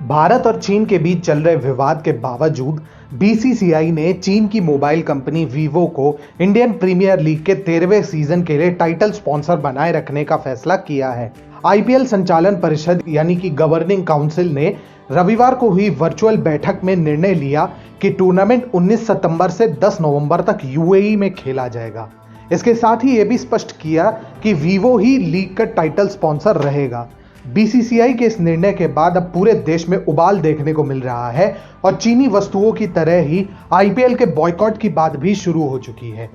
भारत और चीन के बीच चल रहे विवाद के बावजूद बीसीसीआई ने चीन की मोबाइल कंपनी वीवो को इंडियन प्रीमियर लीग के 13वें सीजन के लिए टाइटल स्पॉन्सर बनाए रखने का फैसला किया है। आईपीएल संचालन परिषद यानी कि गवर्निंग काउंसिल ने रविवार को हुई वर्चुअल बैठक में निर्णय लिया कि टूर्नामेंट 19 सितंबर से 10 नवंबर तक यूएई में खेला जाएगा। इसके साथ ही यह भी स्पष्ट किया कि वीवो ही लीग का टाइटल स्पॉन्सर रहेगा। बीसीसीआई के इस निर्णय के बाद अब पूरे देश में उबाल देखने को मिल रहा है और चीनी वस्तुओं की तरह ही आईपीएल के बॉयकॉट की बात भी शुरू हो चुकी है।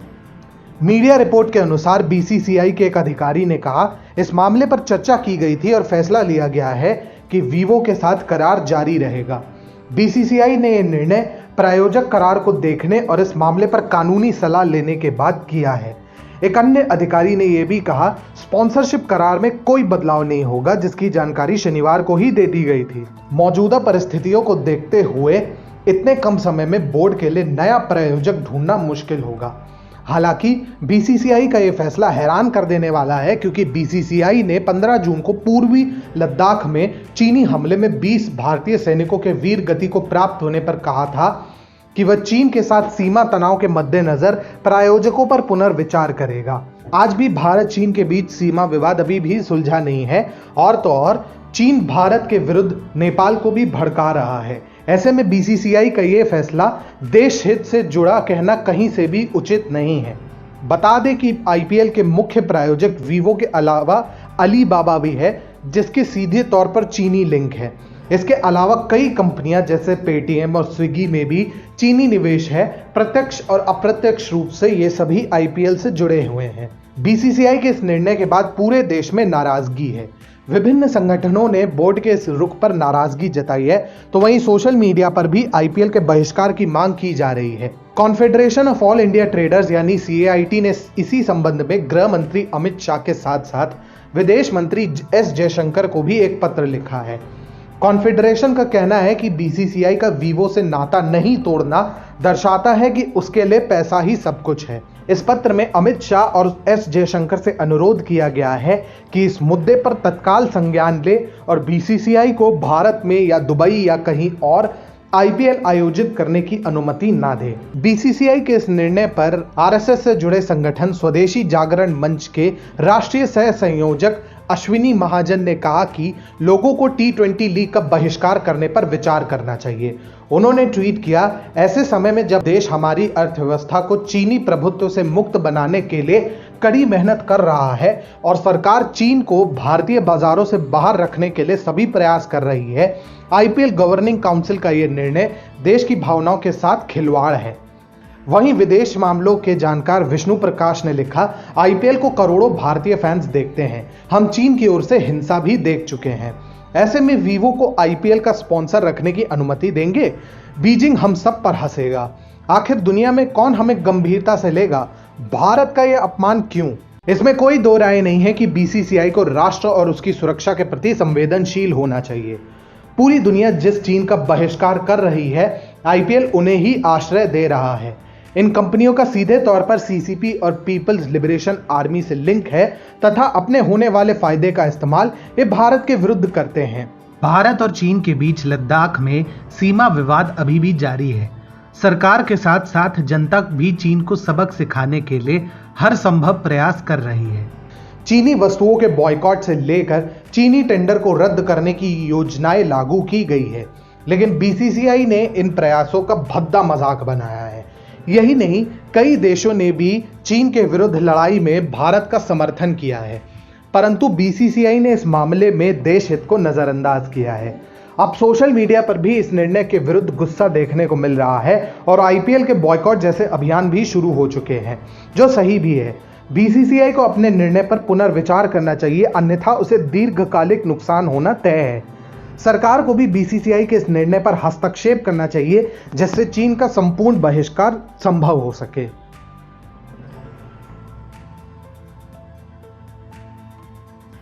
मीडिया रिपोर्ट के अनुसार बीसीसीआई के एक अधिकारी ने कहा, इस मामले पर चर्चा की गई थी और फैसला लिया गया है कि वीवो के साथ करार जारी रहेगा। बीसीसीआई ने यह निर्णय प्रायोजक करार को देखने और इस मामले पर कानूनी सलाह लेने के बाद किया है। एक अन्य अधिकारी ने यह भी कहा, स्पॉन्सरशिप करार में कोई बदलाव नहीं होगा, जिसकी जानकारी शनिवार को ही दे दी गई थी। मौजूदा परिस्थितियों को देखते हुए इतने कम समय में बोर्ड के लिए नया प्रायोजक ढूंढना मुश्किल होगा। हालांकि बीसीसीआई का यह फैसला हैरान कर देने वाला है, क्योंकि बीसीसीआई ने 15 जून को पूर्वी लद्दाख में चीनी हमले में 20 भारतीय सैनिकों के वीर गति को प्राप्त होने पर कहा था कि वह चीन के साथ सीमा तनाव के मद्देनजर प्रायोजकों पर पुनर्विचार करेगा। आज भी भारत चीन के बीच सीमा विवाद अभी भी सुलझा नहीं है और तो और चीन भारत के विरुद्ध नेपाल को भी भड़का रहा है। ऐसे में बीसीसीआई का यह फैसला देश हित से जुड़ा कहना कहीं से भी उचित नहीं है। बता दें कि आईपीएल के मुख्य प्रायोजक वीवो के अलावा अलीबाबा भी है, जिसके सीधे तौर पर चीनी लिंक है। इसके अलावा कई कंपनियां जैसे पेटीएम और स्विगी में भी चीनी निवेश है। प्रत्यक्ष और अप्रत्यक्ष रूप से ये सभी आईपीएल से जुड़े हुए हैं। बीसीसीआई के इस निर्णय के बाद पूरे देश में नाराजगी है। विभिन्न संगठनों ने बोर्ड के इस रुख पर नाराजगी जताई है, तो वहीं सोशल मीडिया पर भी आईपीएल के बहिष्कार की मांग की जा रही है। Confederation of all India traders यानी सीएआईटी ने इसी संबंध में गृह मंत्री अमित शाह के साथ साथ विदेश मंत्री एस जयशंकर को भी एक पत्र लिखा है। कॉन्फेडरेशन का कहना है कि बीसीसीआई का वीवो से नाता नहीं तोड़ना दर्शाता है कि उसके लिए पैसा ही सब कुछ है। इस पत्र में अमित शाह और एस जयशंकर से अनुरोध किया गया है कि इस मुद्दे पर तत्काल संज्ञान ले और बीसीसीआई को भारत में या दुबई या कहीं और आईपीएल आयोजित करने की अनुमति ना दे। बीसीसीआई के इस निर्णय पर आरएसएस से जुड़े संगठन स्वदेशी जागरण मंच के राष्ट्रीय सह संयोजक अश्विनी महाजन ने कहा कि लोगों को टी20 लीग का बहिष्कार करने पर विचार करना चाहिए। उन्होंने ट्वीट किया, ऐसे समय में जब देश हमारी अर्थव्यवस्था को चीनी प्रभुत्व से मुक्त बनाने के लिए कड़ी मेहनत कर रहा है और सरकार चीन को भारतीय बाजारों से बाहर रखने के लिए सभी प्रयास कर रही है, आईपीएल गवर्निंग काउंसिल का यह निर्णय देश की भावनाओं के साथ खिलवाड़ है। वहीं विदेश मामलों के जानकार विष्णु प्रकाश ने लिखा, आईपीएल को करोड़ों भारतीय फैंस देखते हैं। हम चीन की ओर से हिंसा भी देख चुके हैं। ऐसे में वीवो को आईपीएल का स्पॉन्सर रखने की अनुमति देंगे? बीजिंग हम सब पर हंसेगा। आखिर दुनिया में कौन हमें गंभीरता से लेगा? भारत का यह अपमान क्यों? इसमें कोई दो राय नहीं है कि बीसीसीआई को राष्ट्र और उसकी सुरक्षा के प्रति संवेदनशील होना चाहिए। पूरी दुनिया जिस चीन का बहिष्कार कर रही है, आईपीएल उन्हें ही आश्रय दे रहा है। इन कंपनियों का सीधे तौर पर सीसीपी और पीपल्स लिबरेशन आर्मी से लिंक है तथा अपने होने वाले फायदे का इस्तेमाल ये भारत के विरुद्ध करते हैं। भारत और चीन के बीच लद्दाख में सीमा विवाद अभी भी जारी है। सरकार के साथ साथ जनता भी चीन को सबक सिखाने के लिए हर संभव प्रयास कर रही है। चीनी वस्तुओं के बॉयकॉट से लेकर चीनी टेंडर को रद्द करने की योजनाएं लागू की गई है, लेकिन बीसीसीआई ने इन प्रयासों का भद्दा मजाक बनाया है। यही नहीं, कई देशों ने भी चीन के विरुद्ध लड़ाई में भारत का समर्थन किया है, परंतु बीसीसीआई ने इस मामले में देश हित को नजरअंदाज किया है। अब सोशल मीडिया पर भी इस निर्णय के विरुद्ध गुस्सा देखने को मिल रहा है और आईपीएल के बॉयकॉट जैसे अभियान भी शुरू हो चुके हैं, जो सही भी है। बीसीसीआई को अपने निर्णय पर पुनर्विचार करना चाहिए, अन्यथा उसे दीर्घकालिक नुकसान होना तय है। सरकार को भी बीसीसीआई के इस निर्णय पर हस्तक्षेप करना चाहिए, जिससे चीन का संपूर्ण बहिष्कार संभव हो सके।